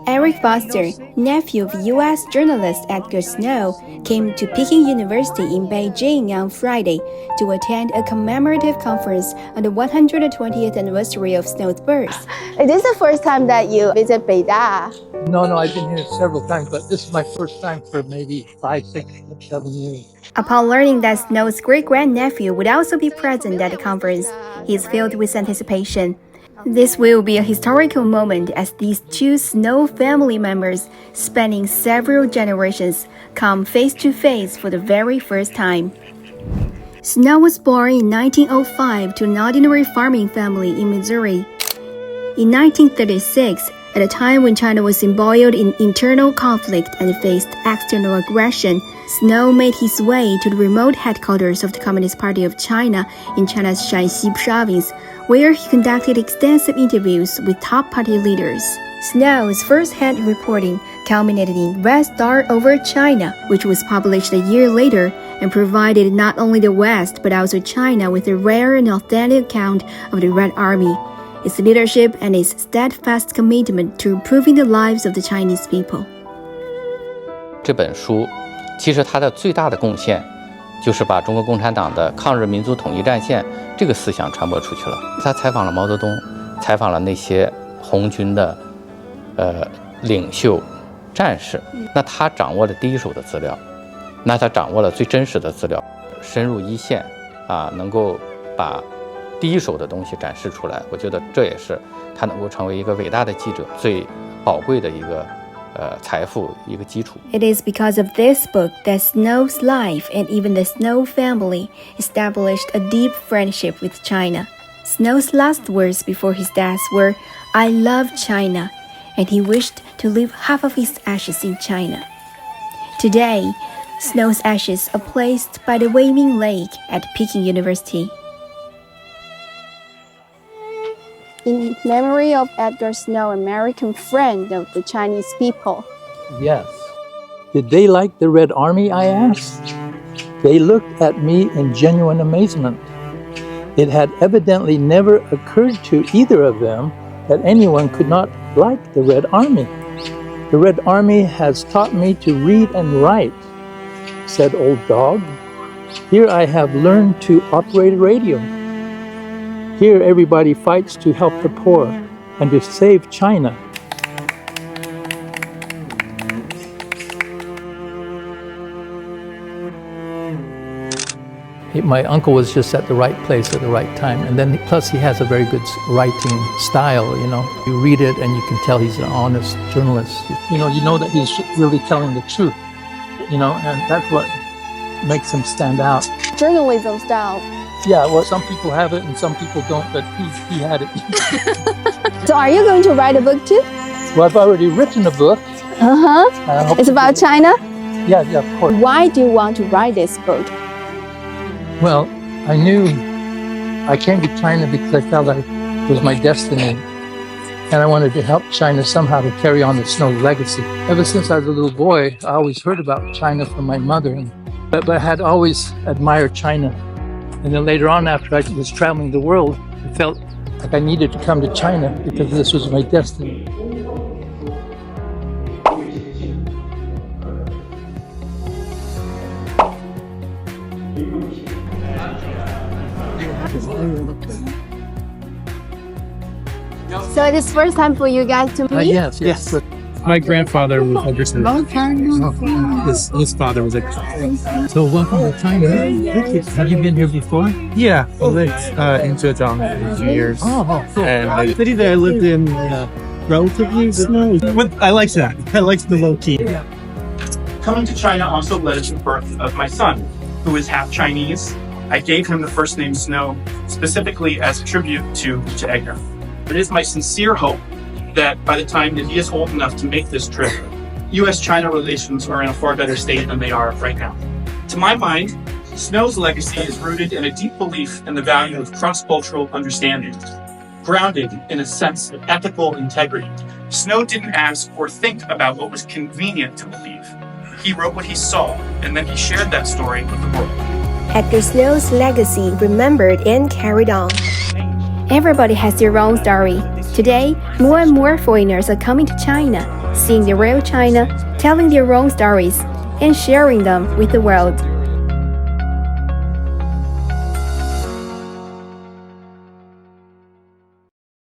Eric Foster, nephew of U.S. journalist Edgar Snow, came to Peking University in Beijing on Friday to attend a commemorative conference on the 120th anniversary of Snow's birth. Is this the first time that you visit Beijing? No, I've been here several times, but this is my first time for maybe 5, 6, 7 years. Upon learning that Snow's great-grandnephew would also be present at the conference, he is filled with anticipation. This will be a historical moment as these two Snow family members, spanning several generations, come face to face for the very first time. Snow was born in 1905 to an ordinary farming family in Missouri. In 1936, at a time when China was embroiled in internal conflict and faced external aggression, Snow made his way to the remote headquarters of the Communist Party of China in China's Shanxi province, where he conducted extensive interviews with top party leaders. Snow's first-hand reporting culminated in Red Star over China, which was published a year later and provided not only the West but also China with a rare and authentic account of the Red Army, its leadership and its steadfast commitment to improving the lives of the Chinese people. 这本书其实它的最大的贡献就是把中国共产党的抗日民族统一战线这个思想传播出去了。他采访了毛泽东，采访了那些红军的领袖、战士。那他掌握了第一手的资料，那他掌握了最真实的资料，深入一线啊，能够把第一手的东西展示出来。我觉得这也是他能够成为一个伟大的记者最宝贵的一个财富一个基础。It is because of this book that Snow's life and even the Snow family established a deep friendship with China. Snow's last words before his death were, "I love China," and he wished to leave half of his ashes in China. Today, Snow's ashes are placed by the Weiming Lake at Peking University. In memory of Edgar Snow, American friend of the Chinese people. Yes. Did they like the Red Army, I asked. They looked at me in genuine amazement. It had evidently never occurred to either of them that anyone could not like the Red Army. The Red Army has taught me to read and write, said Old Dog. Here I have learned to operate a radio. Here everybody fights to help the poor and to save China. My uncle was just at the right place at the right time, and then plus he has a very good writing style, you know. You read it and you can tell he's an honest journalist. You know that he's really telling the truth, and that's what makes him stand out. Journalism style. Yeah, well, some people have it and some people don't, but he had it. So are you going to write a book too? Well, I've already written a book. It's about China? Yeah, of course. Why do you want to write this book? Well, I knew I came to China because I felt like it was my destiny. And I wanted to help China somehow to carry on the Snow legacy. Ever since I was a little boy, I always heard about China from my mother. But I had always admired China. And then later on, after I was traveling the world, I felt like I needed to come to China because this was my destiny. So it is first time for you guys to meet? Yes. My grandfather was Edgar Snow. His father was Edgar Snow. So welcome to China. Have you been here before? Yeah, I lived in Zhejiang for 2 years. Oh, cool. And the city that I lived in, relatively snow. I like that. I like the low key. Coming to China also led to the birth of my son, who is half Chinese. I gave him the first name Snow, specifically as a tribute to Edgar. It is my sincere hope that by the time that he is old enough to make this trip, U.S.-China relations are in a far better state than they are right now. To my mind, Snow's legacy is rooted in a deep belief in the value of cross-cultural understanding, grounded in a sense of ethical integrity. Snow didn't ask or think about what was convenient to believe. He wrote what he saw, and then he shared that story with the world. Edgar Snow's legacy remembered and carried on. Everybody has their own story. Today, more and more foreigners are coming to China, seeing the real China, telling their own stories, and sharing them with the world.